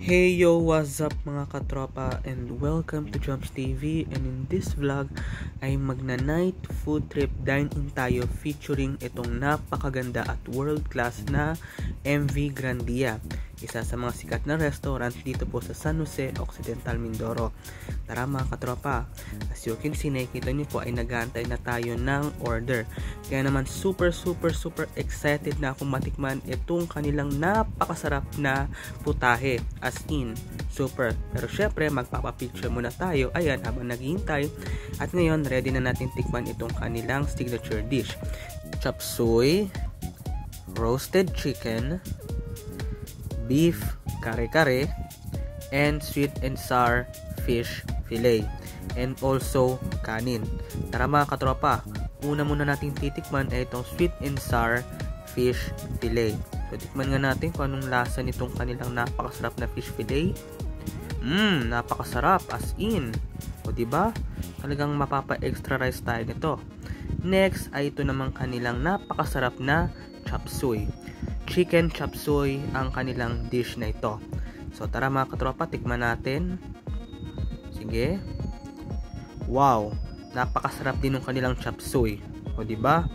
Hey yo, what's up mga katropa, and welcome to Jumps TV. And in this vlog ay magna-night food trip dine-in tayo featuring itong napakaganda at world class na MV Grandia, isa sa mga sikat na restaurant dito po sa San Jose, Occidental, Mindoro. Tara mga katropa, as you can see, nakikita nyo po ay nag-aantay na tayo ng order. Kaya naman super excited na akong matikman itong kanilang napakasarap na putahe. As in, super. Pero syempre, magpapapicture muna tayo. Ayan, habang naghihintay. At ngayon, ready na natin tikman itong kanilang signature dish. Chop suey, roasted chicken, beef kare-kare, and sweet and sour fish fillet. And also, kanin. Tara mga katropa, una muna natin titikman ay itong sweet and sour fish fillet. So, tikman nga natin kung anong lasa nitong kanilang napakasarap na fish fillet. Napakasarap as in. O diba? Talagang mapapa-extra rice tayo nito. Next ay ito namang kanilang napakasarap na chop suey. Chicken chop suey ang kanilang dish na ito. So, tara mga katropa, tikman natin. Sige. Wow, napakasarap din ng kanilang chop suey. O diba?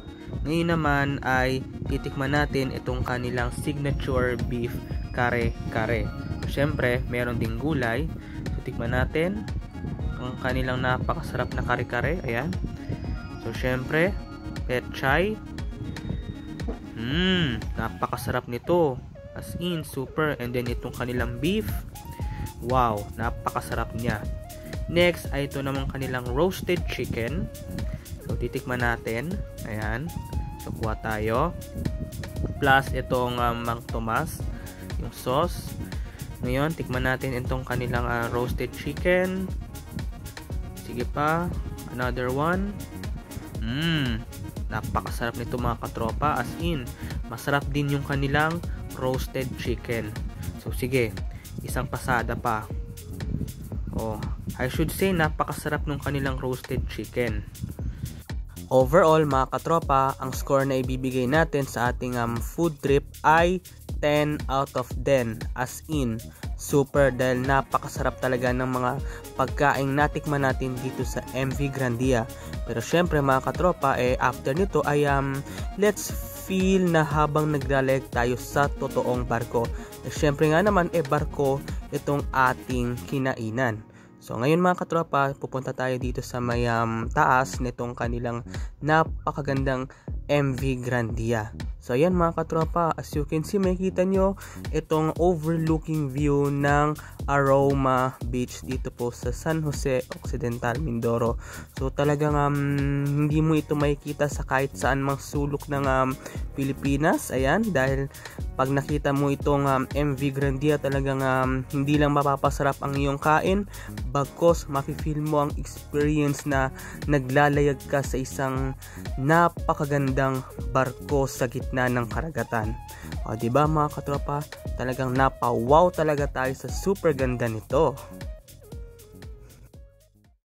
Ngayon naman ay titikman natin itong kanilang signature beef kare-kare. Siyempre, meron ding gulay. So, tikman natin ang kanilang napakasarap na kare-kare. Ayan. So, siyempre, pechay. Napakasarap nito. As in, super. And then, itong kanilang beef. Wow, napakasarap niya. Next, ay ito naman kanilang roasted chicken. So, titikman natin. Ayan. So, kuha tayo. Plus, itong Mang Tomas. Yung sauce. Ngayon, tikman natin itong kanilang roasted chicken. Sige pa. Another one. Napakasarap nito mga katropa. As in, masarap din yung kanilang roasted chicken. So, sige. Isang pasada pa. Oh, I should say, napakasarap ng kanilang roasted chicken. Overall mga katropa, ang score na ibibigay natin sa ating food trip ay 10 out of 10. As in, super, dahil napakasarap talaga ng mga pagkaing natikman natin dito sa MV Grandia. Pero syempre mga katropa, after nito ay let's feel na habang naglalayag tayo sa totoong barko. Syempre nga naman, barko itong ating kinainan. So, ngayon mga katropa, pupunta tayo dito sa may taas nitong kanilang napakagandang MV Grandia. So, ayan mga katropa, as you can see, makikita nyo itong overlooking view ng Aroma Beach dito po sa San Jose, Occidental, Mindoro. So, talagang hindi mo ito makikita sa kahit saan mang sulok ng Pilipinas. Ayan, dahil pag nakita mo itong MV Grandia, talagang hindi lang mapapasarap ang iyong kain, bagkos mafe-feel mo ang experience na naglalayag ka sa isang napakagandang barko sa gitna ng karagatan. O diba mga katropa, talagang napa-wow talaga tayo sa super ganda nito.